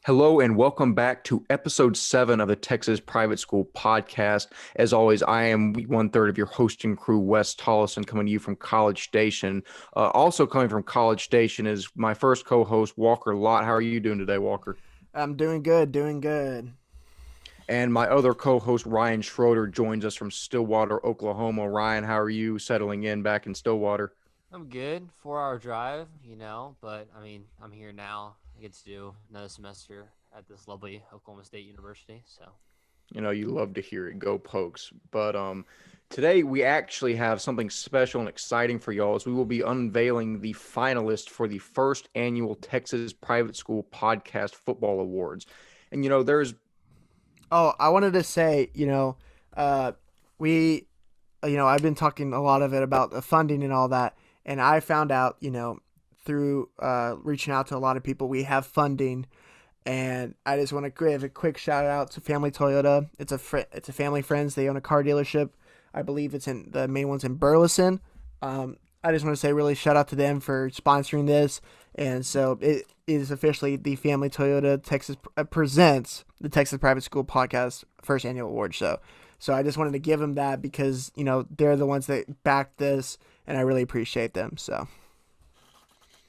Hello and welcome back to episode 7 of the Texas Private School Podcast. As always, I am one third of your hosting crew, Wes Tolleson, coming to you from College Station. Also coming from College Station is my first co-host, Walker Lott. How are you doing today, Walker? I'm doing good, doing good. And my other co-host, Ryan Schroeder, joins us from Stillwater, Oklahoma. Ryan, how are you settling in back in Stillwater? I'm good. 4 hour drive, but I'm here now. I get to do another semester at this lovely Oklahoma State University. So You love to hear it. Go Pokes. But today we actually have something special and exciting for y'all as we will be unveiling the finalists for the first annual Texas Private School Podcast Football Awards. And there's Oh, I wanted to say, we, I've been talking a lot of it about the funding and all that, and I found out, through reaching out to a lot of people, we have funding, and I just want to give a quick shout out to Family Toyota. It's a family friends. They own a car dealership. I believe the main one's in Burleson. I just want to say really shout out to them for sponsoring this. And so it is officially the Family Toyota Texas presents the Texas Private School Podcast first annual award show. So I just wanted to give them that because, they're the ones that backed this and I really appreciate them. So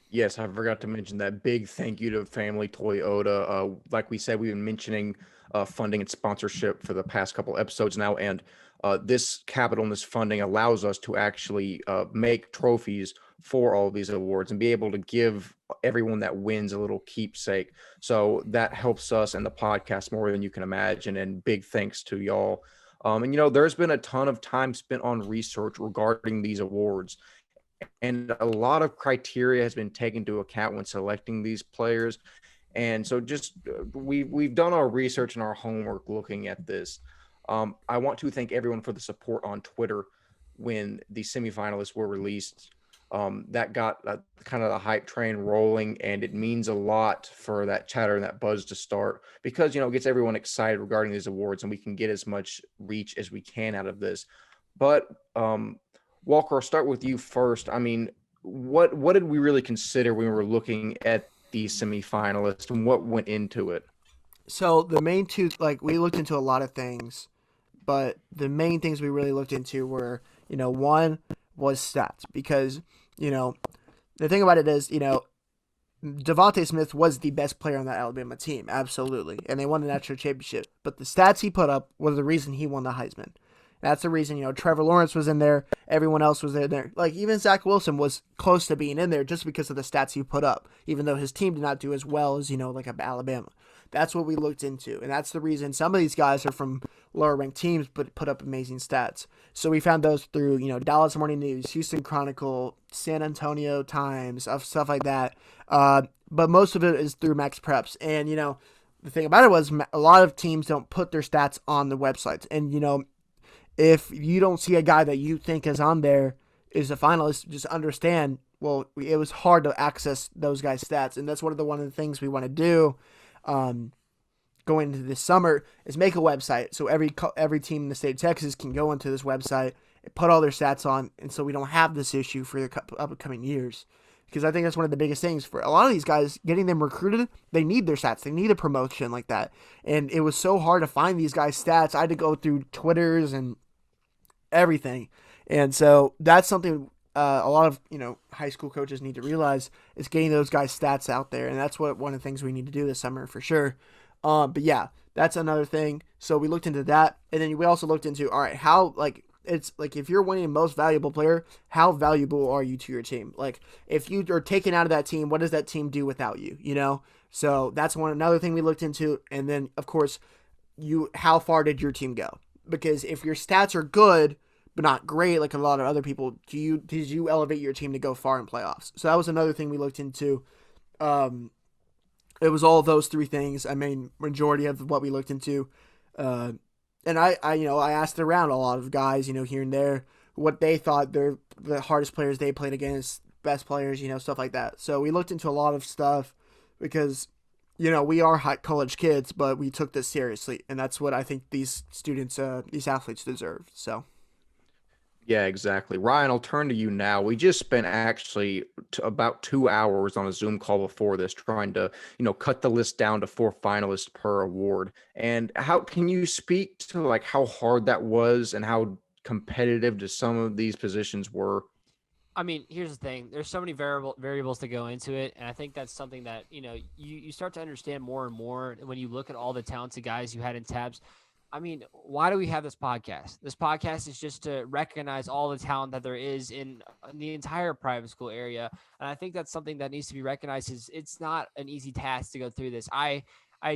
Yes, I forgot to mention that big thank you to Family Toyota. Like we said, we've been mentioning funding and sponsorship for the past couple episodes now, and this capital and this funding allows us to actually make trophies for all of these awards and be able to give everyone that wins a little keepsake. So that helps us and the podcast more than you can imagine. And big thanks to y'all. There's been a ton of time spent on research regarding these awards and a lot of criteria has been taken into account when selecting these players. And so just we've done our research and our homework looking at this. I want to thank everyone for the support on Twitter when the semifinalists were released. That got kind of the hype train rolling, and it means a lot for that chatter and that buzz to start because it gets everyone excited regarding these awards, and we can get as much reach as we can out of this. But Walker, I'll start with you first. I mean, what did we really consider when we were looking at the semifinalists and what went into it? So the main two, like we looked into a lot of things, but the main things we really looked into were, one was stats because, the thing about it is, Devontae Smith was the best player on that Alabama team, absolutely, and they won the national championship. But the stats he put up were the reason he won the Heisman. That's the reason, Trevor Lawrence was in there. Everyone else was in there. Like, even Zach Wilson was close to being in there just because of the stats he put up, even though his team did not do as well as, like Alabama. That's what we looked into. And that's the reason some of these guys are from lower ranked teams but put up amazing stats. So we found those through, Dallas Morning News, Houston Chronicle, San Antonio Times, stuff like that. But most of it is through Max Preps. And, the thing about it was a lot of teams don't put their stats on the websites. And, if you don't see a guy that you think is on there is a finalist, just understand, well, it was hard to access those guys' stats. And that's one of the things we want to do going into this summer is make a website. So every team in the state of Texas can go into this website and put all their stats on. And so we don't have this issue for the upcoming years. Because I think that's one of the biggest things for a lot of these guys, getting them recruited, they need their stats. They need a promotion like that. And it was so hard to find these guys' stats. I had to go through Twitters and everything. And so that's something a lot of high school coaches need to realize is getting those guys stats out there, and that's what one of the things we need to do this summer for sure. But yeah, that's another thing. So we looked into that, and then we also looked into, all right, how, like, it's like if you're winning most valuable player, how valuable are you to your team? Like, if you are taken out of that team, what does that team do without you? So that's another thing we looked into. And then of course, how far did your team go? Because if your stats are good but not great, like a lot of other people, did you elevate your team to go far in playoffs? So that was another thing we looked into. It was all those three things. I mean, majority of what we looked into. And I asked around a lot of guys, here and there, what they thought they're the hardest players they played against, best players, stuff like that. So we looked into a lot of stuff because, we are high college kids, but we took this seriously. And that's what I think these students, these athletes deserve. So. Yeah, exactly. Ryan, I'll turn to you now. We just spent actually about 2 hours on a Zoom call before this trying to, cut the list down to 4 finalists per award. And how can you speak to like how hard that was and how competitive to some of these positions were? I mean, here's the thing. There's so many variables to go into it, and I think that's something that you start to understand more and more when you look at all the talented guys you had in tabs. I mean, why do we have this podcast? This podcast is just to recognize all the talent that there is in the entire private school area, and I think that's something that needs to be recognized. Is it's not an easy task to go through this. I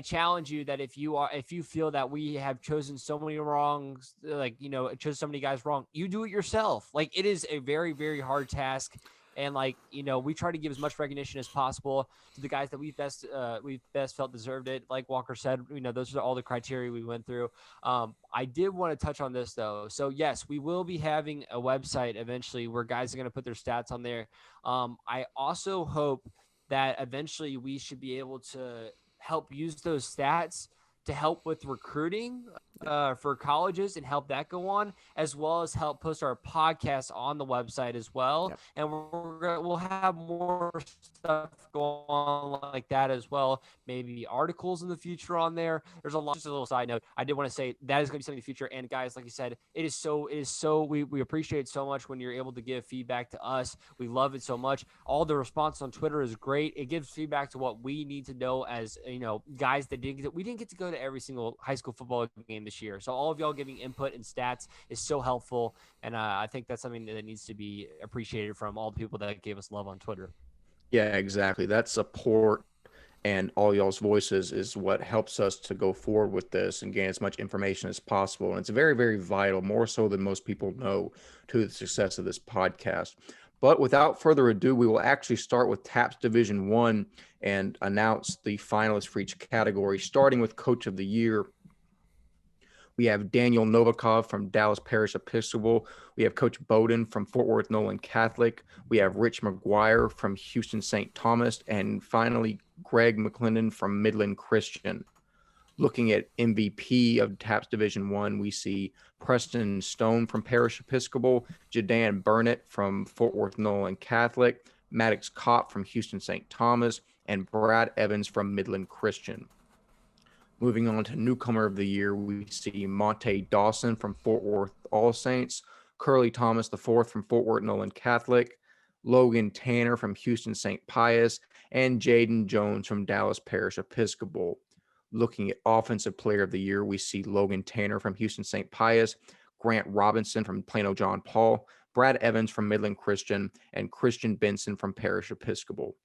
challenge you that if you feel that we have chosen so many wrongs, like chose so many guys wrong, you do it yourself. Like it is a very very hard task, and like we try to give as much recognition as possible to the guys that we've best felt deserved it. Like Walker said, those are all the criteria we went through. I did want to touch on this though. So yes, we will be having a website eventually where guys are going to put their stats on there. I also hope that eventually we should be able to help use those stats to help with recruiting for colleges and help that go on, as well as help post our podcast on the website as well. Yep. And we'll have more stuff go on like that as well. Maybe articles in the future on there. There's a lot. Just a little side note. I did want to say that is going to be something in the future. And guys, like you said, it is so. We appreciate so much when you're able to give feedback to us. We love it so much. All the response on Twitter is great. It gives feedback to what we need to know as guys that we didn't get to go to every single high school football game this year. So all of y'all giving input and stats is so helpful, and I think that's something that needs to be appreciated from all the people that gave us love on Twitter. Yeah, exactly. That support and all y'all's voices is what helps us to go forward with this and gain as much information as possible. And it's very, very vital, more so than most people know, to the success of this podcast. But without further ado, we will actually start with TAPS Division 1 and announce the finalists for each category, starting with Coach of the Year. We have Daniel Novikov from Dallas Parish Episcopal. We have Coach Bowden from Fort Worth Nolan Catholic. We have Rich McGuire from Houston St. Thomas. And finally, Greg McClendon from Midland Christian. Looking at MVP of TAPS Division 1, we see Preston Stone from Parish Episcopal, Jadan Burnett from Fort Worth Nolan Catholic, Maddox Kopp from Houston St. Thomas, and Brad Evans from Midland Christian. Moving on to Newcomer of the Year, we see Monte Dawson from Fort Worth All Saints, Curly Thomas IV from Fort Worth Nolan Catholic, Logan Tanner from Houston St. Pius, and Jaden Jones from Dallas Parish Episcopal. Looking at Offensive Player of the Year, we see Logan Tanner from Houston St. Pius, Grant Robinson from Plano John Paul, Brad Evans from Midland Christian, and Christian Benson from Parish Episcopal.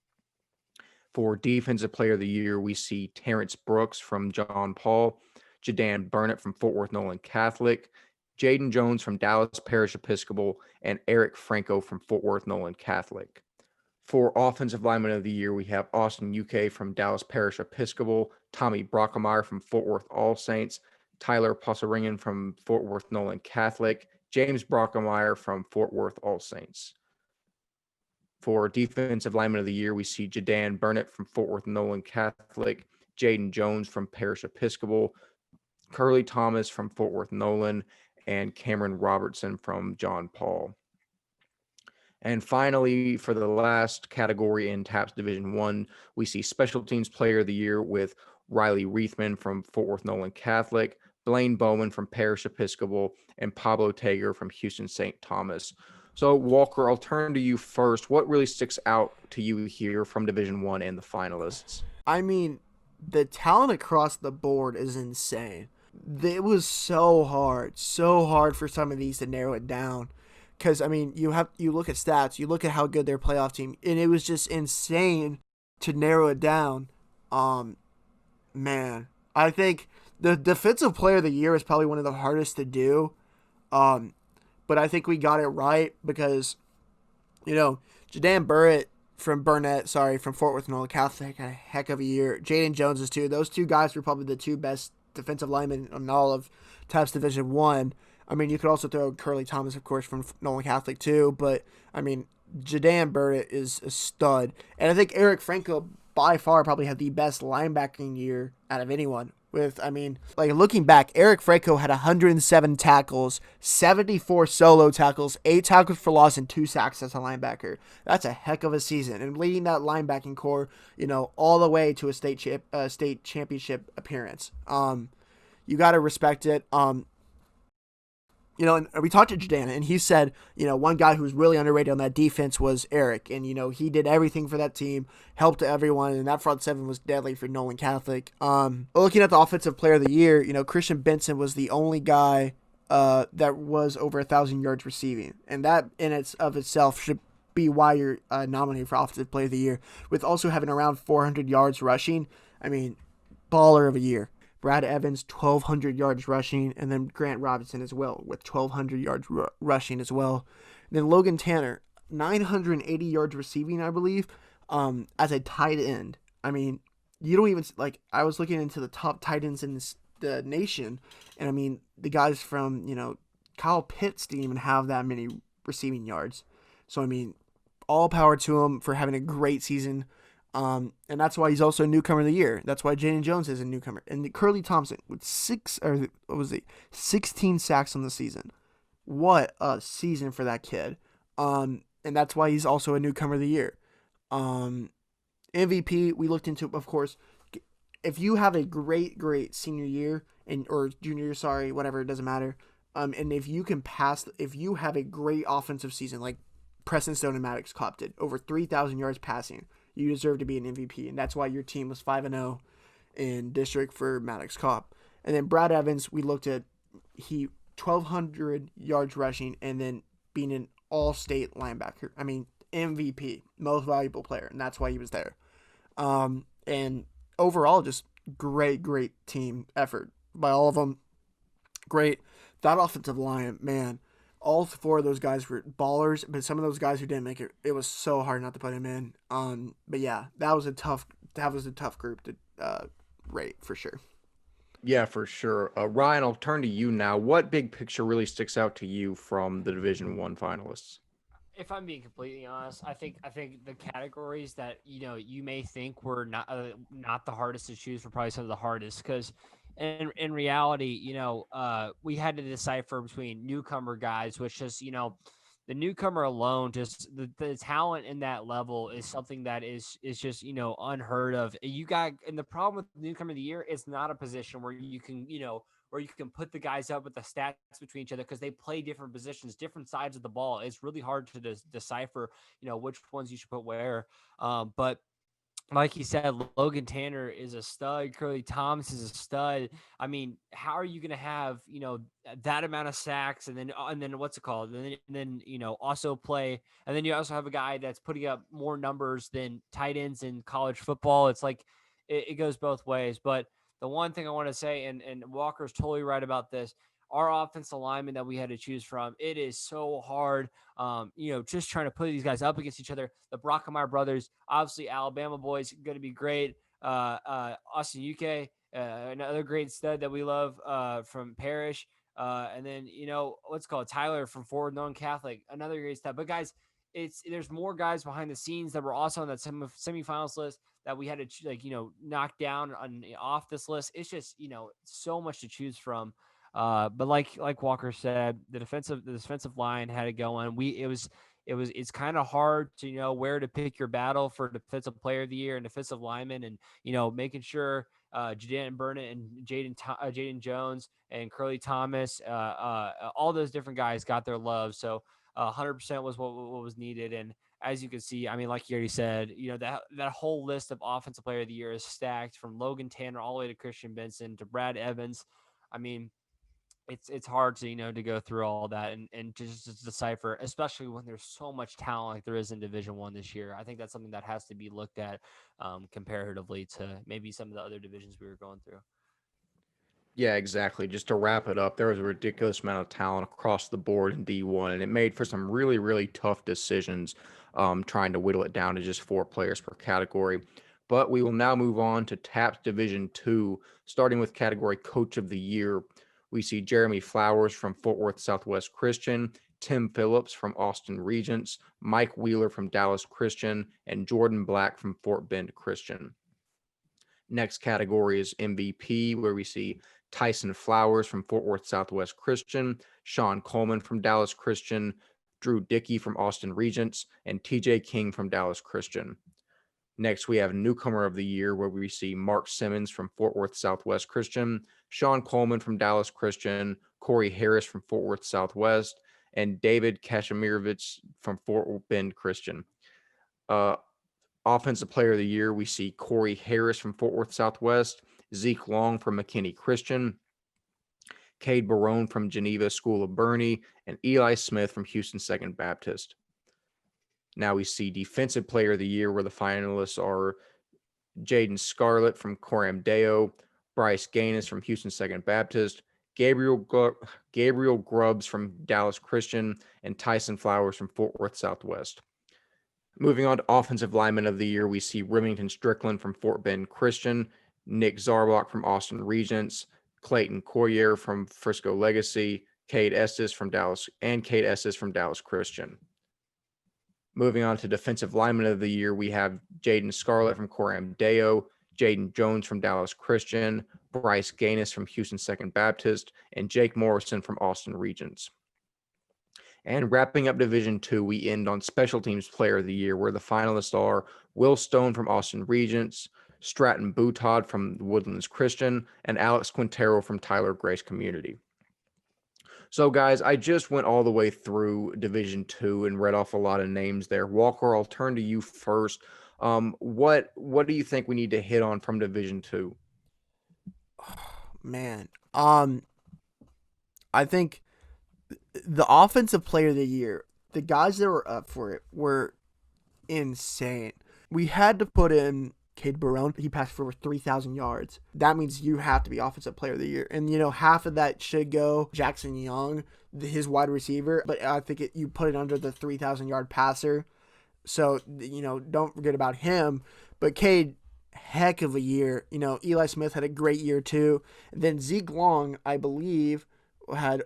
For Defensive Player of the Year, we see Terrence Brooks from John Paul, Jadan Burnett from Fort Worth Nolan Catholic, Jaden Jones from Dallas Parish Episcopal, and Eric Franco from Fort Worth Nolan Catholic. For Offensive Lineman of the Year, we have Austin UK from Dallas Parish Episcopal, Tommy Brockemeyer from Fort Worth All Saints, Tyler Posseringen from Fort Worth Nolan Catholic, James Brockemeyer from Fort Worth All Saints. For Defensive Lineman of the Year, we see Jadan Burnett from Fort Worth Nolan Catholic, Jaden Jones from Parish Episcopal, Curly Thomas from Fort Worth Nolan, and Cameron Robertson from John Paul. And finally, for the last category in TAPS Division 1, we see Special Teams Player of the Year with Riley Reithman from Fort Worth Nolan Catholic, Blaine Bowman from Parish Episcopal, and Pablo Tager from Houston St. Thomas. So, Walker, I'll turn to you first. What really sticks out to you here from Division 1 and the finalists? I mean, the talent across the board is insane. It was so hard for some of these to narrow it down. Because, I mean, you look at stats, you look at how good their playoff team, and it was just insane to narrow it down. Man, I think the Defensive Player of the Year is probably one of the hardest to do. But I think we got it right because, Jadan from Fort Worth Nolan Catholic had a heck of a year. Jaden Jones is too. Those two guys were probably the two best defensive linemen in all of TAPS Division 1. I mean, you could also throw Curly Thomas, of course, from Nolan Catholic too. But, I mean, Jadan Burnett is a stud. And I think Eric Franco, by far, probably had the best linebacking year out of anyone with, I mean, like looking back, Eric Franco had 107 tackles, 74 solo tackles, 8 tackles for loss, and 2 sacks as a linebacker. That's a heck of a season. And leading that linebacking core, all the way to a state championship appearance. You got to respect it. And we talked to Jadana, and he said, one guy who was really underrated on that defense was Eric. And, he did everything for that team, helped everyone, and that front seven was deadly for Nolan Catholic. Looking at the offensive player of the year, Christian Benson was the only guy that was over 1,000 yards receiving. And that in itself should be why you're nominated for offensive player of the year, with also having around 400 yards rushing. I mean, baller of a year. Brad Evans, 1,200 yards rushing, and then Grant Robinson as well with 1,200 yards rushing as well. And then Logan Tanner, 980 yards receiving, I believe, as a tight end. I mean, you don't even, I was looking into the top tight ends in the nation, and I mean, the guys from, Kyle Pitts didn't even have that many receiving yards. So, I mean, all power to him for having a great season. And that's why he's also a newcomer of the year. That's why Jaden Jones is a newcomer. And Curly Thompson with 16 sacks on the season. What a season for that kid. And that's why he's also a newcomer of the year. MVP, we looked into, of course, if you have a great senior year or junior year, sorry, whatever, it doesn't matter. And if you have a great offensive season, like Preston Stone and Maddox Cobb did, over 3,000 yards passing, you deserve to be an MVP, and that's why your team was 5-0 in district for Maddox Cobb. And then Brad Evans, we looked at 1,200 yards rushing, and then being an all-state linebacker. I mean, MVP, most valuable player, and that's why he was there. And overall, just great team effort by all of them. Great. That offensive line, man. All 4 of those guys were ballers, but some of those guys who didn't make it, it was so hard not to put him in. But yeah, that was a tough group to rate for sure. Yeah, for sure. Ryan, I'll turn to you now. What big picture really sticks out to you from the Division I finalists? If I'm being completely honest, I think the categories that you may think were not the hardest to choose were probably some of the hardest, because in reality, we had to decipher between newcomer guys, which just the newcomer alone, just the talent in that level is something that is just unheard of. And the problem with newcomer of the year, it's not a position where you can where you can put the guys up with the stats between each other, because they play different positions, different sides of the ball. It's really hard to decipher, which ones you should put where. But like you said, Logan Tanner is a stud. Curly Thomas is a stud. I mean, how are you going to have, that amount of sacks and then what's it called? And then, also play. And then you also have a guy that's putting up more numbers than tight ends in college football. It's like, it goes both ways. But the one thing I want to say, and Walker's totally right about this, our offensive lineman that we had to choose from, it is so hard. Just trying to put these guys up against each other. The Brockemeyer brothers, obviously Alabama boys, going to be great. Austin UK, another great stud that we love from Parrish. And then, what's called Tyler from Forward Known Catholic, another great stud. But guys, there's more guys behind the scenes that were also on that semifinals list that we had to knock down off this list. It's just, so much to choose from. But like Walker said, the defensive line had it going. It's kind of hard to where to pick your battle for defensive player of the year and defensive lineman, and making sure Jaden Burnett and Jaden Jones and Curly Thomas, all those different guys got their love. So 100% was what was needed. And as you can see, I mean, like you already said, that whole list of offensive player of the year is stacked from Logan Tanner all the way to Christian Benson to Brad Evans. I mean, it's hard to to go through all that and just decipher, especially when there's so much talent like there is in Division I this year. I think that's something that has to be looked at comparatively to maybe some of the other divisions we were going through. Yeah, exactly. Just to wrap it up, there was a ridiculous amount of talent across the board in D1, and it made for some really tough decisions trying to whittle it down to just 4 players per category. But we will now move on to TAPS Division II, starting with category Coach of the Year. We see Jeremy Flowers from Fort Worth Southwest Christian, Tim Phillips from Austin Regents, Mike Wheeler from Dallas Christian, and Jordan Black from Fort Bend Christian. Next category is MVP, where we see Tyson Flowers from Fort Worth Southwest Christian, Sean Coleman from Dallas Christian, Drew Dickey from Austin Regents, and TJ King from Dallas Christian. Next, we have Newcomer of the Year, where we see Mark Simmons from Fort Worth Southwest Christian, Sean Coleman from Dallas Christian, Corey Harris from Fort Worth Southwest, and David Kashmirovich from Fort Bend Christian. Uh, Offensive Player of the Year, we see Corey Harris from Fort Worth Southwest, Zeke Long from McKinney Christian, Cade Barone from Geneva School of Bernie, and Eli Smith from Houston Second Baptist. Now we see Defensive Player of the Year, where the finalists are Jaden Scarlett from Coram Deo, Bryce Gaines from Houston Second Baptist, Gabriel Grubbs from Dallas Christian, and Tyson Flowers from Fort Worth Southwest. Moving on to Offensive Lineman of the Year, we see Remington Strickland from Fort Bend Christian, Nick Zarbach from Austin Regents, Clayton Coyer from Frisco Legacy, Cade Estes from Dallas Christian. Moving on to Defensive Lineman of the Year, we have Jaden Scarlett from Coram Deo, Jaden Jones from Dallas Christian, Bryce Gaines from Houston Second Baptist, and Jake Morrison from Austin Regents. And wrapping up Division II, we end on Special Teams Player of the Year, where the finalists are Will Stone from Austin Regents, Stratton Boutod from Woodlands Christian, and Alex Quintero from Tyler Grace Community. So, guys, I just went all the way through Division II and read off a lot of names there. Walker, I'll turn to you first. What do you think we need to hit on from Division II? Man, I think the Offensive Player of the Year, the guys that were up for it were insane. We had to put in Cade Barone. He passed for over 3,000 yards. That means you have to be Offensive Player of the Year. And, half of that should go Jackson Young, his wide receiver. But I think you put it under the 3,000-yard passer. So, don't forget about him. But Cade, heck of a year. Eli Smith had a great year too. And then Zeke Long, I believe, had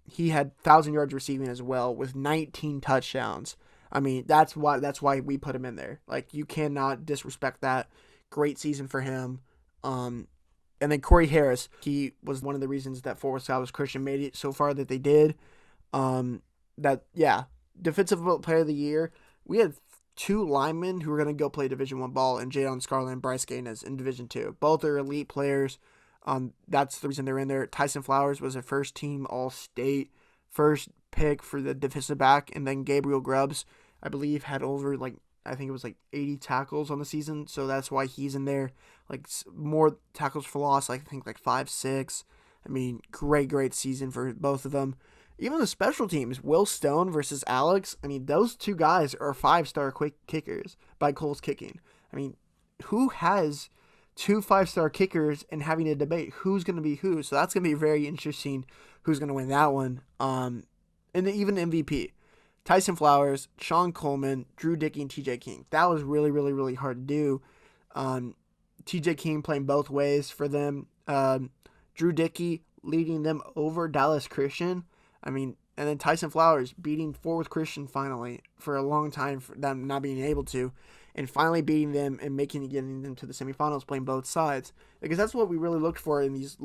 he had 1,000 yards receiving as well with 19 touchdowns. I mean, that's why we put him in there. Like, you cannot disrespect that. Great season for him. And then Corey Harris, he was one of the reasons that Fort Worth Southwest Christian made it so far that they did. Defensive Player of the Year, we had two linemen who were going to go play Division I ball, and Jadon Scarlett and Bryce Gaines in Division II. Both are elite players. That's the reason they're in there. Tyson Flowers was a first-team All-State, first pick for the defensive back, and then Gabriel Grubbs, I believe, had over, I think it was 80 tackles on the season, so that's why he's in there. More tackles for loss, I think 5, 6. I mean, great season for both of them. Even the special teams, Will Stone versus Alex, I mean, those two guys are 5-star quick kickers by Cole's Kicking. I mean, who has 2 5-star kickers and having a debate who's going to be who? So that's going to be very interesting who's going to win that one. And even MVP. Tyson Flowers, Sean Coleman, Drew Dickey, and TJ King. That was really, really, really hard to do. TJ King playing both ways for them. Drew Dickey leading them over Dallas Christian. I mean, and then Tyson Flowers beating Fort Worth Christian finally for a long time for them not being able to, and finally beating them and getting them to the semifinals, playing both sides. Because that's what we really looked for in these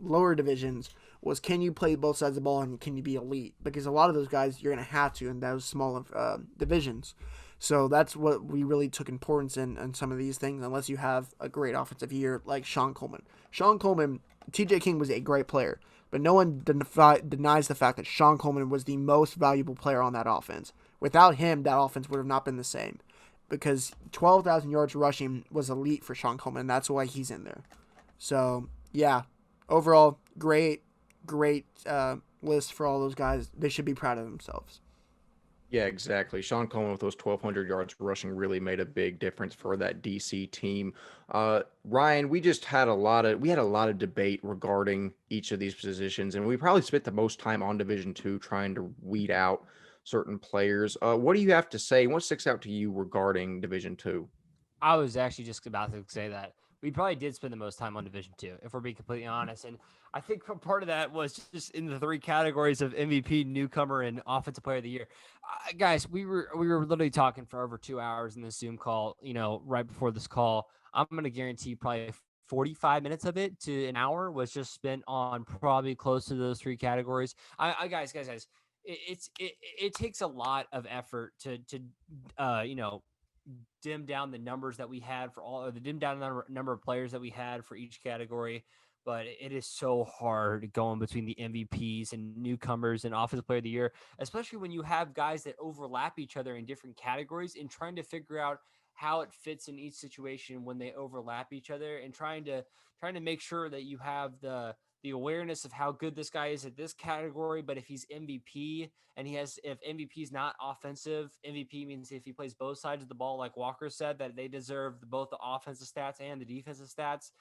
lower divisions was, can you play both sides of the ball and can you be elite? Because a lot of those guys you're going to have to in those small divisions. So that's what we really took importance in some of these things, unless you have a great offensive year like Sean Coleman. TJ King was a great player, but no one denies the fact that Sean Coleman was the most valuable player on that offense. Without him, that offense would have not been the same, because 12,000 yards rushing was elite for Sean Coleman, and that's why he's in there. So, yeah, overall, great list for all those guys. They should be proud of themselves. Yeah, exactly. Sean Coleman with those 1,200 yards rushing really made a big difference for that DC team. Ryan, we had a lot of debate regarding each of these positions, and we probably spent the most time on Division II trying to weed out certain players. What do you have to say? What sticks out to you regarding Division II? I was actually just about to say that we probably did spend the most time on Division Two, if we're being completely honest. And I think part of that was just in the three categories of MVP, newcomer, and offensive player of the year. Guys, we were literally talking for over 2 hours in this Zoom call. Right before this call, I'm going to guarantee probably 45 minutes of it to an hour was just spent on probably close to those three categories. Guys, it takes a lot of effort to dim down the numbers that we had for all, or the dim down the number of players that we had for each category. But it is so hard going between the MVPs and newcomers and offensive player of the year, especially when you have guys that overlap each other in different categories, and trying to figure out how it fits in each situation when they overlap each other, and trying to make sure that you have the awareness of how good this guy is at this category. But if he's MVP and if MVP is not offensive, MVP means if he plays both sides of the ball, like Walker said, that they deserve both the offensive stats and the defensive stats.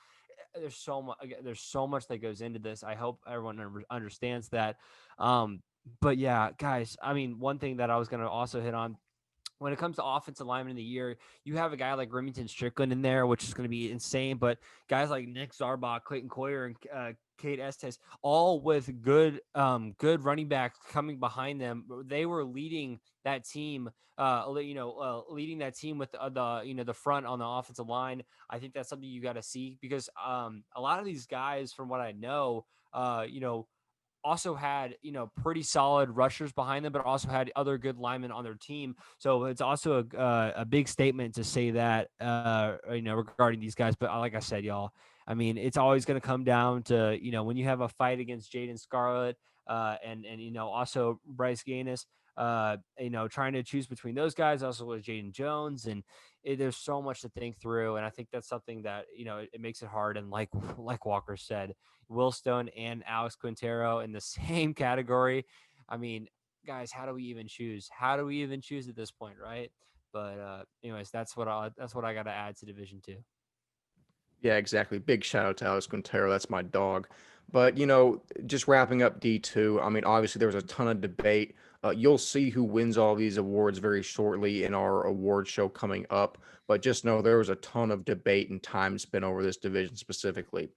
There's so much that goes into this. I hope everyone understands that. But yeah, guys, I mean, one thing that I was going to also hit on, when it comes to offensive lineman of the year, you have a guy like Remington Strickland in there, which is going to be insane. But guys like Nick Zarbach, Clayton Coyer, and Kate Estes, all with good running backs coming behind them. They were leading that team, leading that team with the front on the offensive line. I think that's something you got to see, because a lot of these guys, from what I know, also had pretty solid rushers behind them, but also had other good linemen on their team. So it's also a big statement to say that regarding these guys. But like I said, y'all, I mean, it's always going to come down to when you have a fight against Jaden Scarlett and also Bryce Gaines. Trying to choose between those guys, also with Jaden Jones, and there's so much to think through. And I think that's something that it makes it hard. And like Walker said, Will Stone and Alex Quintero in the same category. I mean, guys, how do we even choose? How do we even choose at this point, right? But anyways, that's what I got to add to Division Two. Yeah, exactly. Big shout out to Alex Quintero. That's my dog. But, just wrapping up D2, I mean, obviously there was a ton of debate. You'll see who wins all these awards very shortly in our award show coming up. But just know there was a ton of debate and time spent over this division specifically.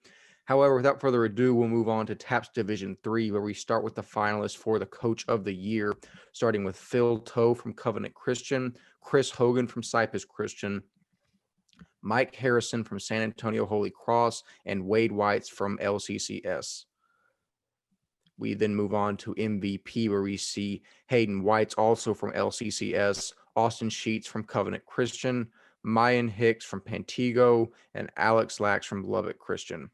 However, without further ado, we'll move on to TAPS Division 3, where we start with the finalists for the Coach of the Year, starting with Phil Toe from Covenant Christian, Chris Hogan from Cypress Christian, Mike Harrison from San Antonio Holy Cross, and Wade Whites from LCCS. We then move on to MVP, where we see Hayden Whites, also from LCCS, Austin Sheets from Covenant Christian, Mayan Hicks from Pantego, and Alex Lax from Lubbock Christian.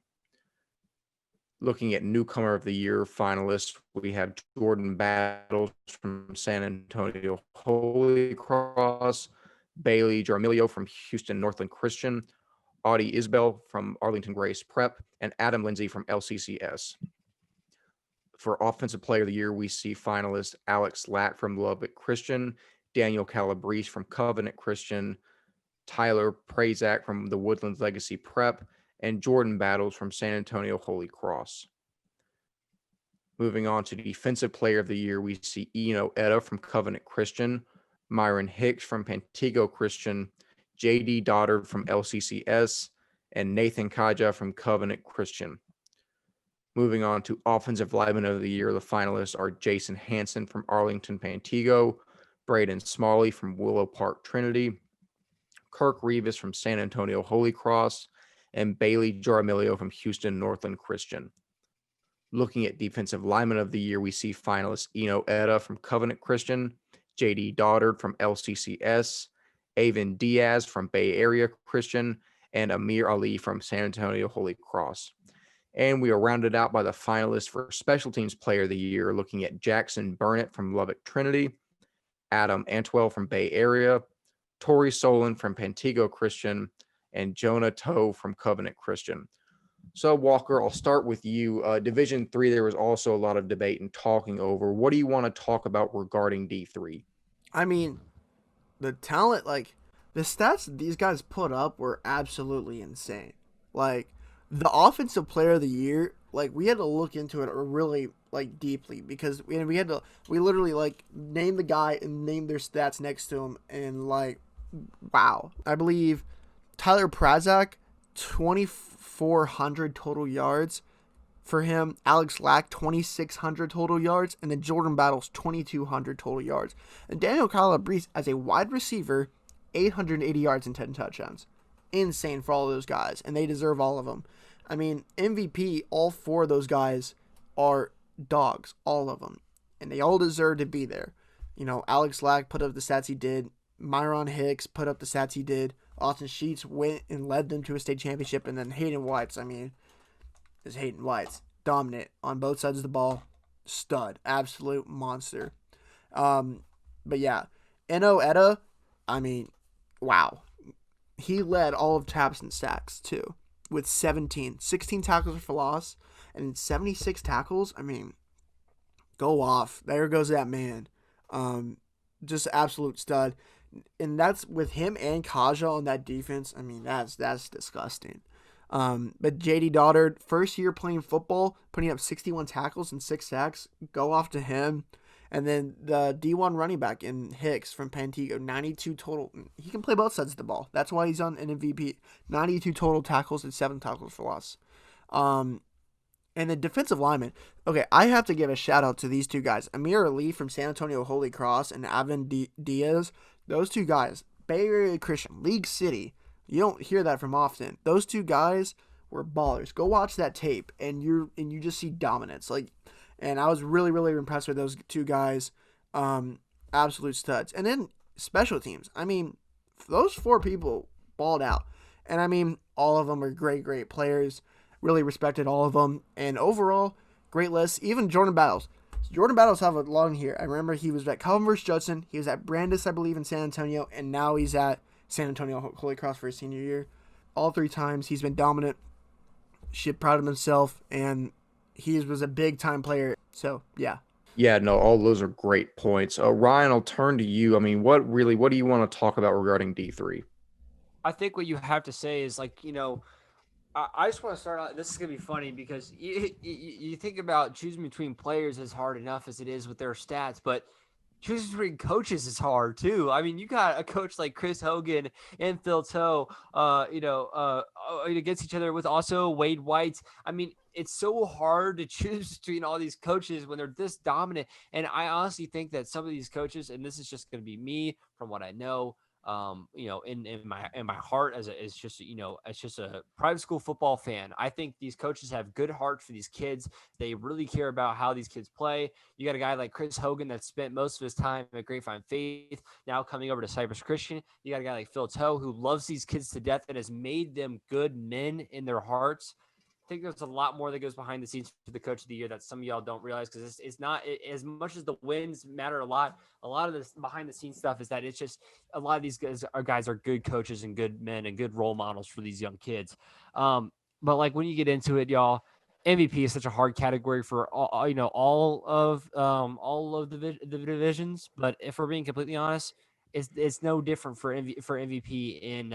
Looking at Newcomer of the Year finalists, we have Jordan Battles from San Antonio Holy Cross, Bailey Jaramillo from Houston Northland Christian, Audie Isbell from Arlington Grace Prep, and Adam Lindsay from LCCS. For Offensive Player of the Year, we see finalists Alex Lack from Lubbock Christian, Daniel Calabrese from Covenant Christian, Tyler Prazak from the Woodlands Legacy Prep, and Jordan Battles from San Antonio Holy Cross. Moving on to Defensive Player of the Year, we see Eno Etta from Covenant Christian, Myron Hicks from Pantego Christian, J.D. Doddard from LCCS, and Nathan Kaja from Covenant Christian. Moving on to Offensive Lineman of the Year, the finalists are Jason Hansen from Arlington Pantego, Braden Smalley from Willow Park Trinity, Kirk Rivas from San Antonio Holy Cross, and Bailey Jaramillo from Houston Northland Christian. Looking at Defensive Lineman of the Year, we see finalists Eno Etta from Covenant Christian, J.D. Doddard from LCCS, Avon Diaz from Bay Area Christian, and Amir Ali from San Antonio Holy Cross. And we are rounded out by the finalists for Special Teams Player of the Year, looking at Jackson Burnett from Lubbock Trinity, Adam Antwell from Bay Area, Tori Solon from Pantego Christian, and Jonah Toe from Covenant Christian. So, Walker, I'll start with you. Division 3, there was also a lot of debate and talking over. What do you want to talk about regarding D3? I mean, the talent, like, the stats these guys put up were absolutely insane. Like, the Offensive Player of the Year, like, we had to look into it really, like, deeply, because we literally, like, name the guy and name their stats next to him, and, like, wow. I believe Tyler Prazak, 2,400 total yards for him. Alex Lack, 2,600 total yards. And then Jordan Battles, 2,200 total yards. And Daniel Calabrese, as a wide receiver, 880 yards and 10 touchdowns. Insane for all of those guys. And they deserve all of them. I mean, MVP, all four of those guys are dogs. All of them. And they all deserve to be there. You know, Alex Lack put up the stats he did. Myron Hicks put up the stats he did. Austin Sheets went and led them to a state championship. And then Hayden White's, is Hayden White's dominant on both sides of the ball. Stud. Absolute monster. But yeah, Eno Etta, wow. He led all of taps and sacks too with 16 tackles for loss, and 76 tackles. Go off. There goes that man. Just absolute stud. And that's with him and Kaja on that defense. That's disgusting. But JD Doddard, first year playing football, putting up 61 tackles and 6 sacks. Go off to him. And then the D1 running back in Hicks from Pantego, 92 total. He can play both sides of the ball. That's why he's on an MVP. 92 total tackles and 7 tackles for loss. And the defensive lineman. Okay, I have to give a shout out to these two guys. Amir Ali from San Antonio Holy Cross and Avin Diaz. Those two guys, Bay Area Christian, League City. You don't hear that from often. Those two guys were ballers. Go watch that tape, and you just see dominance. And I was really, really impressed with those two guys. Absolute studs. And then special teams. Those 4 people balled out. And all of them are great, great players. Really respected all of them. And overall, great list. Even Jordan Battles. Jordan Battles have a long here. I remember he was at Calvin vs. Judson. He was at Brandis, I believe, in San Antonio. And now he's at San Antonio Holy Cross for his senior year. All 3 times he's been dominant. Shit, proud of himself. And he was a big-time player. So, yeah. Yeah, no, all those are great points. Ryan, I'll turn to you. What do you want to talk about regarding D3? I think what you have to say is, I just want to start out. This is going to be funny because you think about choosing between players is hard enough as it is with their stats, but choosing between coaches is hard too. You got a coach like Chris Hogan and Phil Toe, against each other with also Wade White. It's so hard to choose between all these coaches when they're this dominant. And I honestly think that some of these coaches, and this is just going to be me from what I know, in my heart as just a private school football fan, I think these coaches have good heart for these kids. They really care about how these kids play. You got a guy like Chris Hogan that spent most of his time at Grapevine Faith, now coming over to Cypress Christian. You got a guy like Phil Toe who loves these kids to death and has made them good men in their hearts. I think there's a lot more that goes behind the scenes for the coach of the year that some of y'all don't realize, because it's not as much as the wins matter a lot. A lot of this behind the scenes stuff is that it's just a lot of these guys are good coaches and good men and good role models for these young kids. But when you get into it, y'all, MVP is such a hard category for all of the divisions. But if we're being completely honest, it's no different for MVP in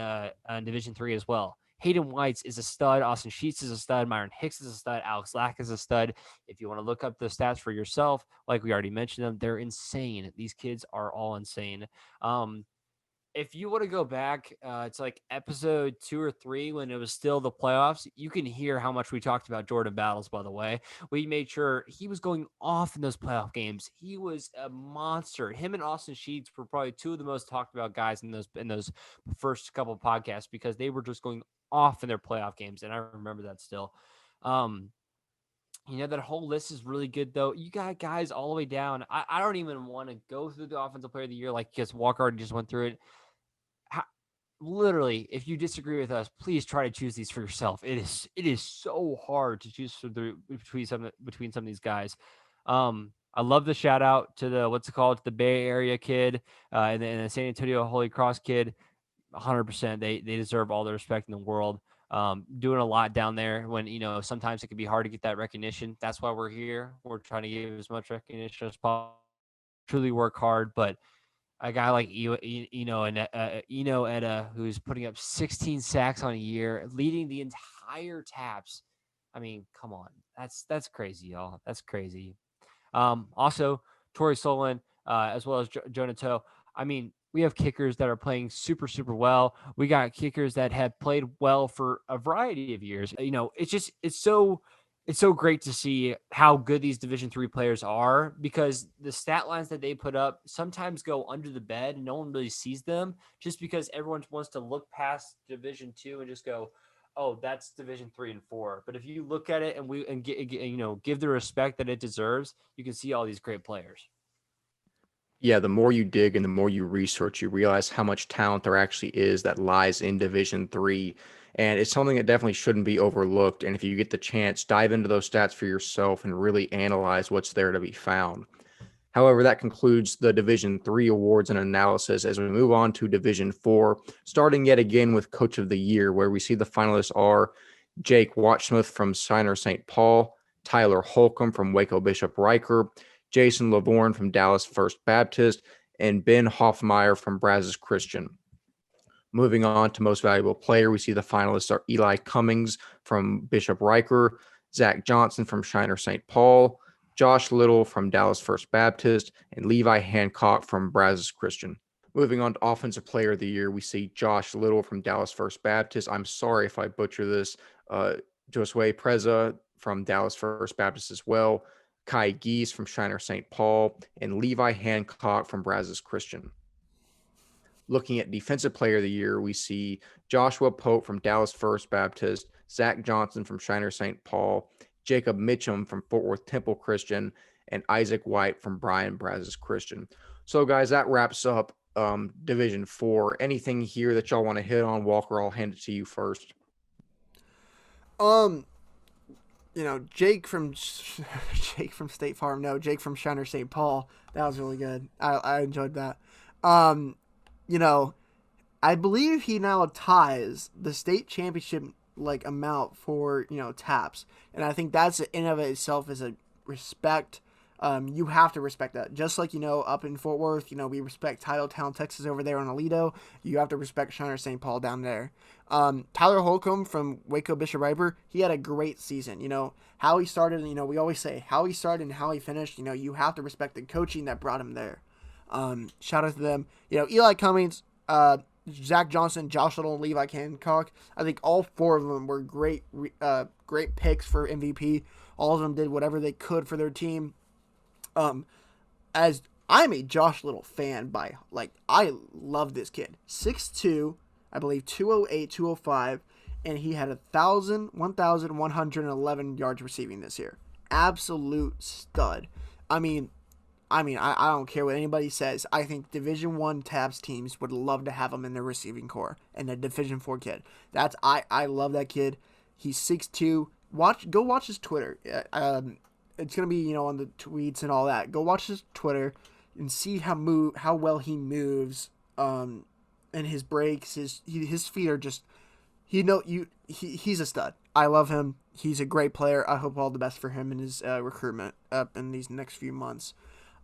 Division 3 as well. Hayden White is a stud. Austin Sheets is a stud. Myron Hicks is a stud. Alex Lack is a stud. If you want to look up the stats for yourself, like we already mentioned them, they're insane. These kids are all insane. If you want to go back to episode 2 or 3 when it was still the playoffs, you can hear how much we talked about Jordan Battles, by the way. We made sure he was going off in those playoff games. He was a monster. Him and Austin Sheets were probably 2 of the most talked about guys in those first couple of podcasts, because they were just going off in their playoff games, and I remember that still. That whole list is really good, though. You got guys all the way down. I don't even want to go through the Offensive Player of the Year because Walker already just went through it. Literally, if you disagree with us, please try to choose these for yourself. It is so hard to choose between some of these guys. I love the shout out to the Bay Area kid and the San Antonio Holy Cross kid. 100%. They deserve all the respect in the world. Doing a lot down there when, sometimes it can be hard to get that recognition. That's why we're here. We're trying to give as much recognition as possible. Truly work hard, but a guy like Eno Etta, who's putting up 16 sacks on a year, leading the entire taps. Come on. That's crazy, y'all. That's crazy. Also, Torrey Solon, as well as Jonah Toe. I mean, we have kickers that are playing super, super well. We got kickers that have played well for a variety of years. It's so great to see how good these Division 3 players are, because the stat lines that they put up sometimes go under the bed and no one really sees them, just because everyone wants to look past Division 2 and just go, oh, that's Division 3 and 4. But if you look at it and give the respect that it deserves, you can see all these great players. Yeah, the more you dig and the more you research, you realize how much talent there actually is that lies in Division 3. And it's something that definitely shouldn't be overlooked. And if you get the chance, dive into those stats for yourself and really analyze what's there to be found. However, that concludes the Division 3 awards and analysis as we move on to Division 4, starting yet again with Coach of the Year, where we see the finalists are Jake Watchsmith from Shiner St. Paul, Tyler Holcomb from Waco Bishop Riker, Jason Lavorne from Dallas First Baptist, and Ben Hoffmeyer from Brazos Christian. Moving on to Most Valuable Player, we see the finalists are Eli Cummings from Bishop Riker, Zach Johnson from Shiner St. Paul, Josh Little from Dallas First Baptist, and Levi Hancock from Brazos Christian. Moving on to Offensive Player of the Year, we see Josh Little from Dallas First Baptist. I'm sorry if I butcher this. Josue Preza from Dallas First Baptist as well, Kai Geese from Shiner St. Paul, and Levi Hancock from Brazos Christian. Looking at Defensive Player of the Year, we see Joshua Pope from Dallas First Baptist, Zach Johnson from Shiner St. Paul, Jacob Mitchum from Fort Worth Temple Christian, and Isaac White from Bryan Brazos Christian. So, guys, that wraps up Division 4. Anything here that y'all want to hit on? Walker, I'll hand it to you first. Jake from Jake from State Farm. No, Jake from Shiner St. Paul. That was really good. I enjoyed that. I believe he now ties the state championship amount for taps, and I think that's in of itself is a respect. You have to respect that. Just like up in Fort Worth, we respect Titletown, Texas over there on Aledo. You have to respect Shiner St. Paul down there. Tyler Holcomb from Waco Bishop Riper, he had a great season. How he started. We always say how he started and how he finished. You have to respect the coaching that brought him there. Shout out to them. Eli Cummings, Zach Johnson, Josh Little, and Levi Hancock. I think all four of them were great picks for MVP. All of them did whatever they could for their team. As I'm a Josh Little fan I love this kid. 6'2", I believe 208, 205, and he had 1,111 yards receiving this year. Absolute stud. I don't care what anybody says. I think Division 1 Tabs teams would love to have him in their receiving core, and a Division 4 kid. I love that kid. He's 6'2". Go watch his Twitter. It's gonna be on the tweets and all that. Go watch his Twitter and see how well he moves. And his breaks, his feet are just he's a stud. I love him. He's a great player. I hope all the best for him in his recruitment up in these next few months.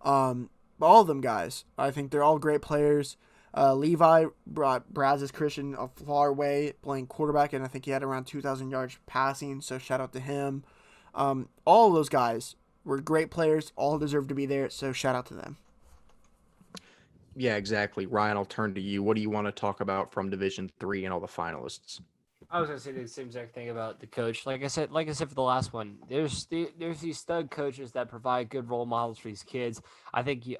All of them guys, I think they're all great players. Levi brought Brazos Christian a far way playing quarterback, and I think he had around 2,000 yards passing, so shout out to him. All of those guys were great players, all deserve to be there, so shout out to them. Yeah, exactly. Ryan, I'll turn to you. What do you want to talk about from Division 3 and all the finalists? I was gonna say the same exact thing about the coach. Like I said for the last one, there's these stud coaches that provide good role models for these kids. I think you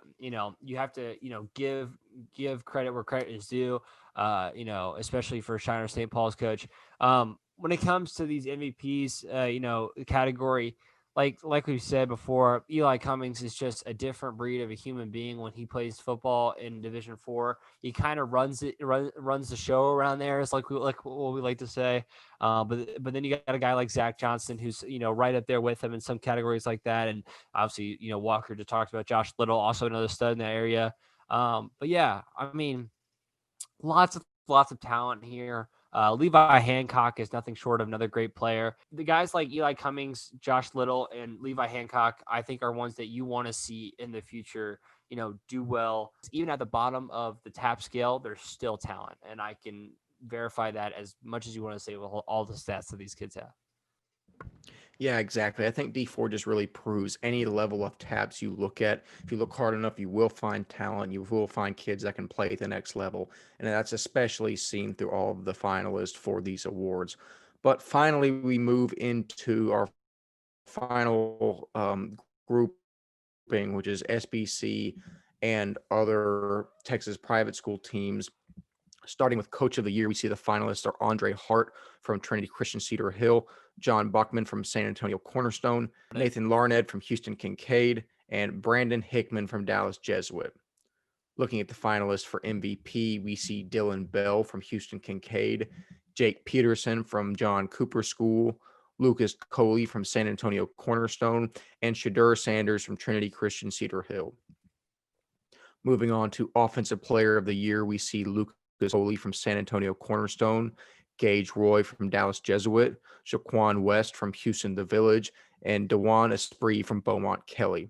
have to give credit where credit is due. Especially for Shiner St. Paul's coach. When it comes to these MVPs, category, like we said before, Eli Cummings is just a different breed of a human being when he plays football in Division 4. He kind of runs the show around there. It's like what we like to say. But then you got a guy like Zach Johnson who's right up there with him in some categories like that. And obviously Walker just talked about Josh Little, also another stud in that area. But yeah, lots of talent here. Levi Hancock is nothing short of another great player. The guys like Eli Cummings, Josh Little, and Levi Hancock, I think, are ones that you want to see in the future, do well. Even at the bottom of the tap scale, there's still talent. And I can verify that as much as you want to say with all the stats that these kids have. Yeah, exactly. I think D4 just really proves any level of tabs you look at. If you look hard enough, you will find talent. You will find kids that can play at the next level. And that's especially seen through all of the finalists for these awards. But finally, we move into our final grouping, which is SBC and other Texas private school teams. Starting with Coach of the Year, we see the finalists are Andre Hart from Trinity Christian Cedar Hill, John Buckman from San Antonio Cornerstone, Nathan Larned from Houston Kincaid, and Brandon Hickman from Dallas Jesuit. Looking at the finalists for MVP, we see Dylan Bell from Houston Kincaid, Jake Peterson from John Cooper School, Lucas Coley from San Antonio Cornerstone, and Shadur Sanders from Trinity Christian Cedar Hill. Moving on to Offensive Player of the Year, we see Lucas Coley from San Antonio Cornerstone, Gage Roy from Dallas Jesuit, Shaquan West from Houston The Village, and Dewan Esprit from Beaumont Kelly.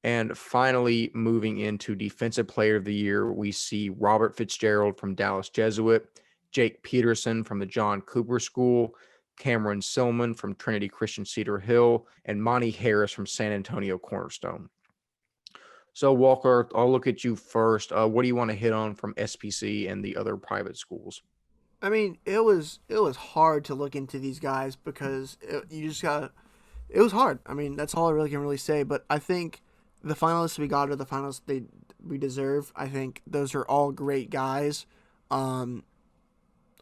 And finally, moving into Defensive Player of the Year, we see Robert Fitzgerald from Dallas Jesuit, Jake Peterson from the John Cooper School, Cameron Silman from Trinity Christian Cedar Hill, and Monty Harris from San Antonio Cornerstone. So, Walker, I'll look at you first. What do you want to hit on from SPC and the other private schools? I mean, it was hard to look into these guys because you just got it was hard. I mean, that's all I really can really say. But I think the finalists we got are the finalists we deserve. I think those are all great guys. Um,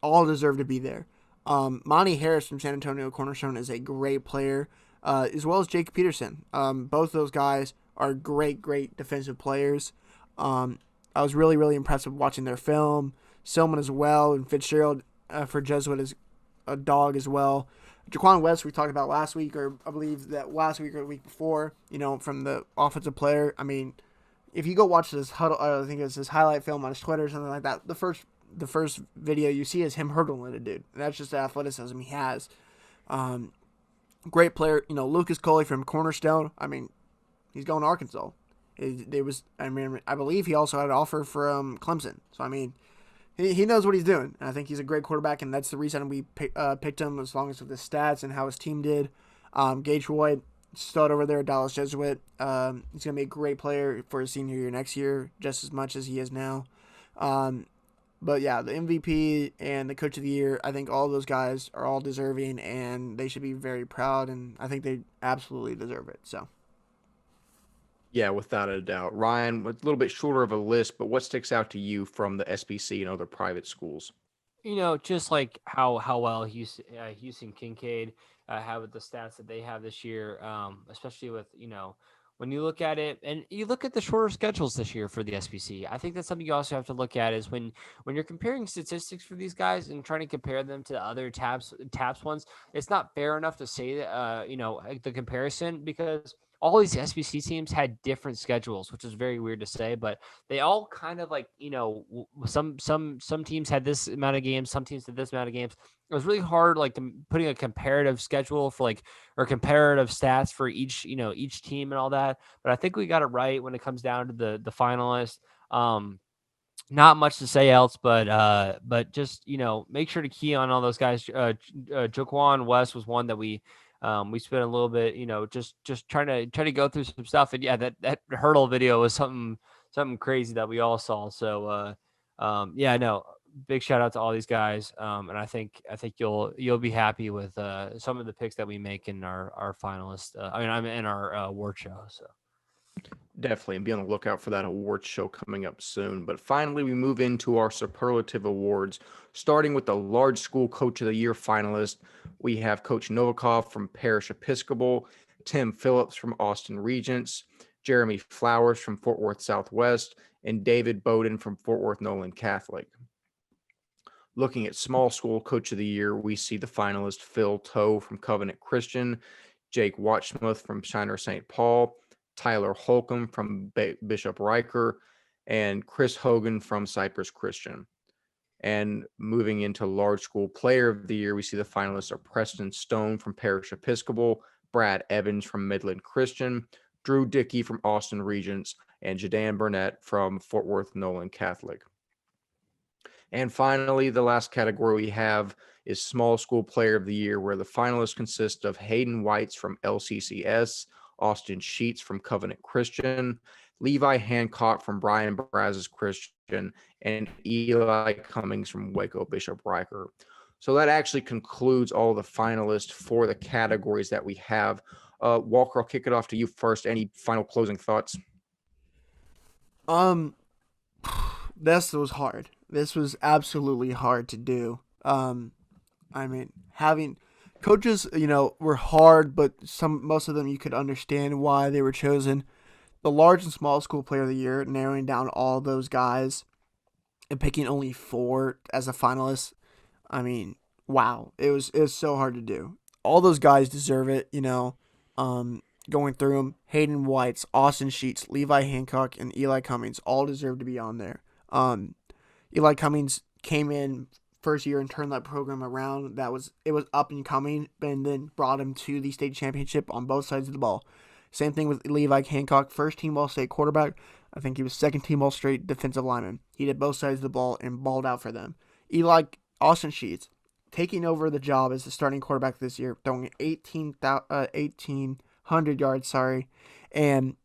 all deserve to be there. Monty Harris from San Antonio Cornerstone is a great player, as well as Jake Peterson. Both those guys are great defensive players. I was really impressed with watching their film. Silman as well, and Fitzgerald for Jesuit is a dog as well. Jaquan West we talked about last week, or I believe that last week or the week before. From the offensive player. I mean, if you go watch this huddle, I think it's his highlight film on his Twitter or something like that. The first video you see is him hurdling a dude. And that's just the athleticism he has. Great player. Lucas Coley from Cornerstone. I mean, he's going to Arkansas. I believe he also had an offer from Clemson. So I mean, he knows what he's doing. And I think he's a great quarterback, and that's the reason we picked him, as long as with his stats and how his team did. Gage Roy, stud over there at Dallas Jesuit. He's going to be a great player for his senior year next year, just as much as he is now. But yeah, the MVP and the Coach of the Year, I think all those guys are all deserving, and they should be very proud, and I think they absolutely deserve it. So. Yeah, without a doubt. Ryan, a little bit shorter of a list, but what sticks out to you from the SBC and other private schools? Just like how well Houston Kincaid have with the stats that they have this year, especially with when you look at it and you look at the shorter schedules this year for the SBC. I think that's something you also have to look at is when you're comparing statistics for these guys and trying to compare them to other tabs ones. It's not fair enough to say that the comparison, because all these SBC teams had different schedules, which is very weird to say, but they all kind of like, some teams had this amount of games, some teams had this amount of games. It was really hard, like putting a comparative schedule for or comparative stats for each team and all that. But I think we got it right when it comes down to the finalists. Not much to say else, but just make sure to key on all those guys. Jaquan West was one that we spent a little bit, just trying to go through some stuff, and yeah, that hurdle video was something crazy that we all saw. So yeah, no, big shout out to all these guys, and I think you'll be happy with some of the picks that we make in our finalist. I'm in our award show. So. Definitely, and be on the lookout for that awards show coming up soon. But finally, we move into our superlative awards, starting with the Large School Coach of the Year finalist. We have Coach Novikov from Parish Episcopal, Tim Phillips from Austin Regents, Jeremy Flowers from Fort Worth Southwest, and David Bowden from Fort Worth Nolan Catholic. Looking at Small School Coach of the Year, we see the finalist Phil Toe from Covenant Christian, Jake Watchsmith from Shiner St. Paul, Tyler Holcomb from Bishop Riker, and Chris Hogan from Cypress Christian. And moving into Large School Player of the Year, we see the finalists are Preston Stone from Parish Episcopal, Brad Evans from Midland Christian, Drew Dickey from Austin Regents, and Jadan Burnett from Fort Worth Nolan Catholic. And finally, the last category we have is Small School Player of the Year, where the finalists consist of Hayden Whites from LCCS, Austin Sheets from Covenant Christian, Levi Hancock from Brian Brazos Christian, and Eli Cummings from Waco Bishop Riker. So that actually concludes all the finalists for the categories that we have. Walker, I'll kick it off to you first. Any final closing thoughts? Um, this was hard. This was absolutely hard to do. I mean, having coaches, were hard, but most of them you could understand why they were chosen. The large and small school player of the year, narrowing down all those guys and picking only 4 as a finalist. I mean, wow, it was so hard to do. All those guys deserve it, Going through them, Hayden Whites, Austin Sheets, Levi Hancock, and Eli Cummings all deserve to be on there. Eli Cummings came in first year and turned that program around. It was up and coming, and then brought him to the state championship on both sides of the ball. Same thing with Levi Hancock, first team All-State quarterback. I think he was second team All-State defensive lineman. He did both sides of the ball and balled out for them. Austin Sheets, taking over the job as the starting quarterback this year, throwing 1,800 yards, and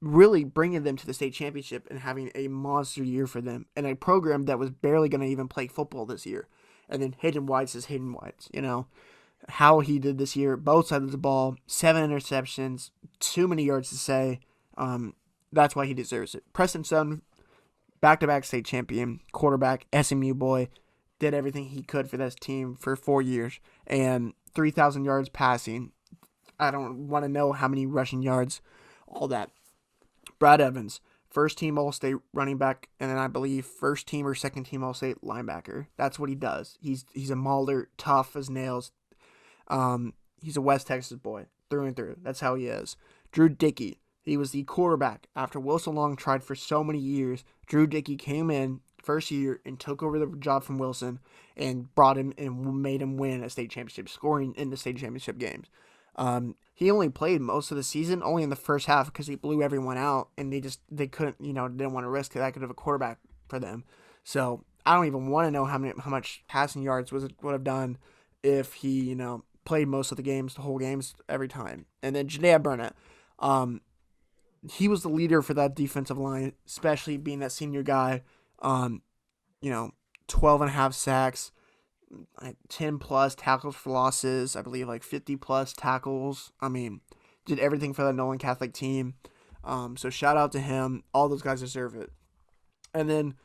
really bringing them to the state championship and having a monster year for them in a program that was barely going to even play football this year. And then Hayden Whites is Hayden Whites, how he did this year, both sides of the ball, 7 interceptions, too many yards to say. That's why he deserves it. Preston Sutton, back-to-back state champion, quarterback, SMU boy, did everything he could for this team for 4 years, and 3,000 yards passing. I don't want to know how many rushing yards, all that. Brad Evans, first team All-State running back, and then I believe first team or second team All-State linebacker. That's what he does. He's a mauler, tough as nails. He's a West Texas boy through and through. That's how he is. Drew Dickey, he was the quarterback after Wilson Long tried for so many years. Drew Dickey came in first year and took over the job from Wilson and brought him and made him win a state championship, scoring in the state championship games. He only played most of the season, only in the first half because he blew everyone out, and they couldn't, didn't want to risk that kind of a quarterback for them. So I don't even want to know how much passing yards would have done if he, played most of the games, the whole games every time. And then Janaea Burnett, he was the leader for that defensive line, especially being that senior guy. 12 and a half sacks, 10 plus tackles for losses, I believe 50 plus tackles. I mean, did everything for that Nolan Catholic team. So shout out to him. All those guys deserve it. And then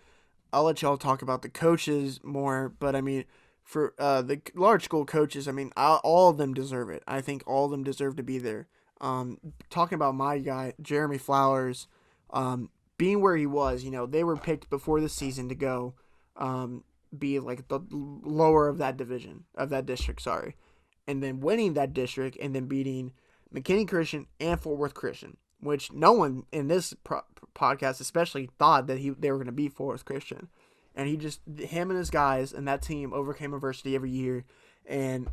I'll let y'all talk about the coaches more, but I mean, for the large school coaches, I mean, all of them deserve it. I think all of them deserve to be there. Talking about my guy, Jeremy Flowers, being where he was, they were picked before the season to go be the lower of that district, and then winning that district and then beating McKinney Christian and Fort Worth Christian, which no one in this podcast especially thought that they were going to beat Fort Worth Christian. And him and his guys and that team overcame adversity every year. And,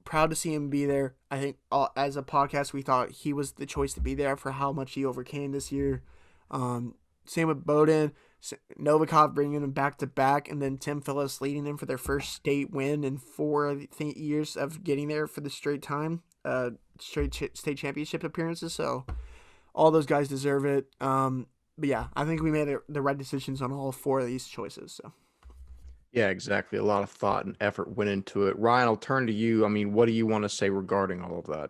proud to see him be there. I think as a podcast, we thought he was the choice to be there for how much he overcame this year. Same with Bowden, Novikov bringing him back to back, and then Tim Phillips leading them for their first state win in 4 years of getting there for the straight state championship appearances. So all those guys deserve it. But yeah, I think we made the right decisions on all 4 of these choices. So. Yeah, exactly. A lot of thought and effort went into it. Ryan, I'll turn to you. I mean, what do you want to say regarding all of that?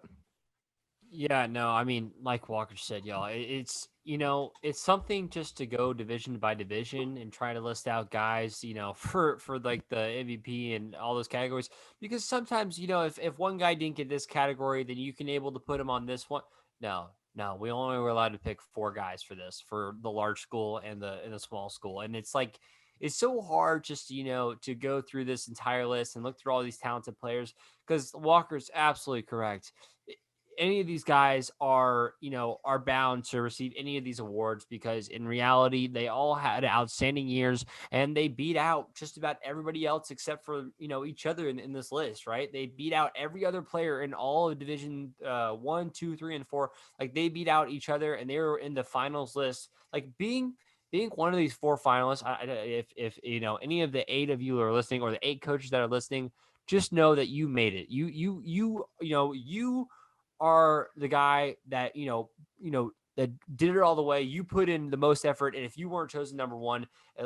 Yeah, no, I mean, like Walker said, y'all, it's something just to go division by division and try to list out guys, for the MVP and all those categories, because sometimes, if one guy didn't get this category, then you can able to put him on this one. No, we only were allowed to pick 4 guys for the large school and the small school, and it's so hard just to go through this entire list and look through all these talented players, because Walker's absolutely correct. Any of these guys are bound to receive any of these awards, because in reality, they all had outstanding years and they beat out just about everybody else except for, each other in this list, right? They beat out every other player in all of division 1, 2, 3, and 4. They beat out each other and they were in the finals list. Being one of these 4 finalists, if any of the 8 of you are listening, or the 8 coaches that are listening, just know that you made it. You are the guy that that did it all the way. You put in the most effort, and if you weren't chosen number one,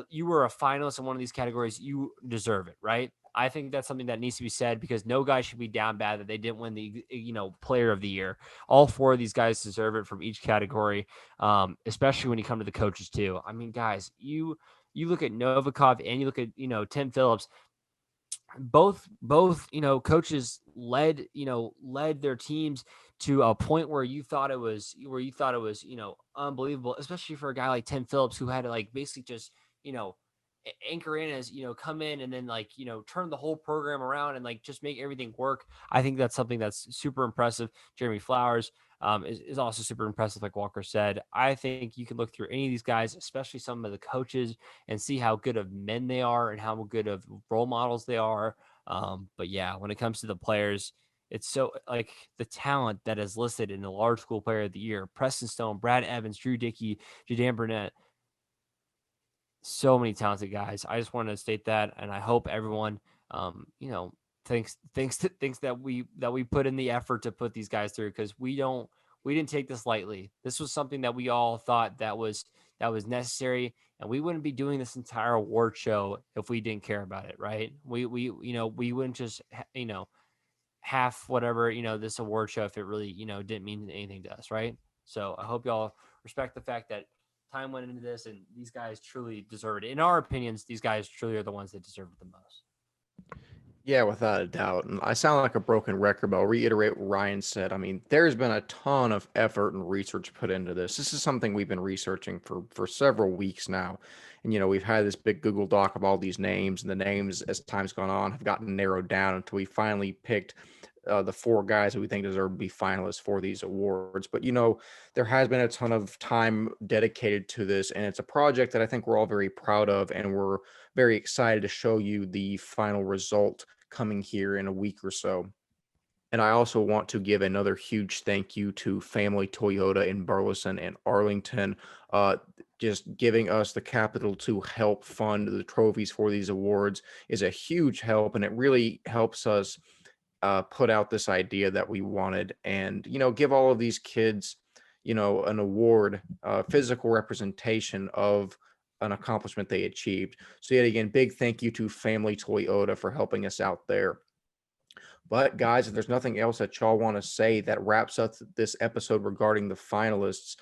you were a finalist in one of these categories. You deserve it, right? I think that's something that needs to be said because no guy should be down bad that they didn't win the player of the year. All four of these guys deserve it from each category, especially when you come to the coaches too. I mean, guys, you look at Novikov and you look at Tim Phillips. Both coaches led their teams to a point where you thought it was unbelievable, especially for a guy like Tim Phillips who had to like basically just anchor in as come in and then turn the whole program around and like just make everything work. I think that's something that's super impressive. Jeremy Flowers is also super impressive, like Walker said. I think you can look through any of these guys, especially some of the coaches, and see how good of men they are and how good of role models they are. But yeah, when it comes to the players, it's so like the talent that is listed in the large school player of the year: Preston Stone, Brad Evans, Drew Dickey, Jadan Burnett. So many talented guys. I just wanted to state that, and I hope everyone, thinks that we put in the effort to put these guys through, because we didn't take this lightly. This was something that we all thought that was necessary, and we wouldn't be doing this entire award show if we didn't care about it, right? We wouldn't just half whatever this award show if it really didn't mean anything to us, right? So I hope y'all respect the fact that time went into this, and these guys truly deserve it. In our opinions, these guys truly are the ones that deserve it the most. Yeah, without a doubt. And I sound like a broken record, but I'll reiterate what Ryan said. I mean, there's been a ton of effort and research put into this. This is something we've been researching for several weeks now. And, we've had this big Google Doc of all these names, and the names, as time's gone on, have gotten narrowed down until we finally picked the four guys that we think deserve to be finalists for these awards. But, there has been a ton of time dedicated to this, and it's a project that I think we're all very proud of, and we're very excited to show you the final result coming here in a week or so. And I also want to give another huge thank you to Family Toyota in Burleson and Arlington, just giving us the capital to help fund the trophies for these awards is a huge help, and it really helps us put out this idea that we wanted, and give all of these kids an award, physical representation of an accomplishment they achieved. So yet again, big thank you to Family Toyota for helping us out there. But guys, if there's nothing else that y'all want to say, that wraps up this episode regarding the finalists.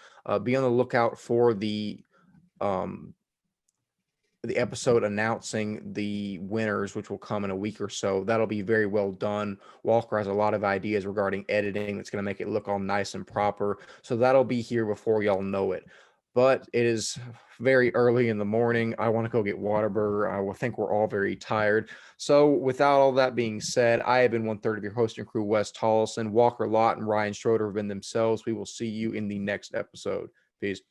Be on the lookout for um, the episode announcing the winners, which will come in a week or so. That'll be very well done. Walker has a lot of ideas regarding editing that's going to make it look all nice and proper. So that'll be here before y'all know it. But it is very early in the morning. I want to go get Whataburger. I think we're all very tired. So without all that being said, I have been 1/3 of your host and crew, Wes Tolleson. Walker Lott and Ryan Schroeder have been themselves. We will see you in the next episode. Peace.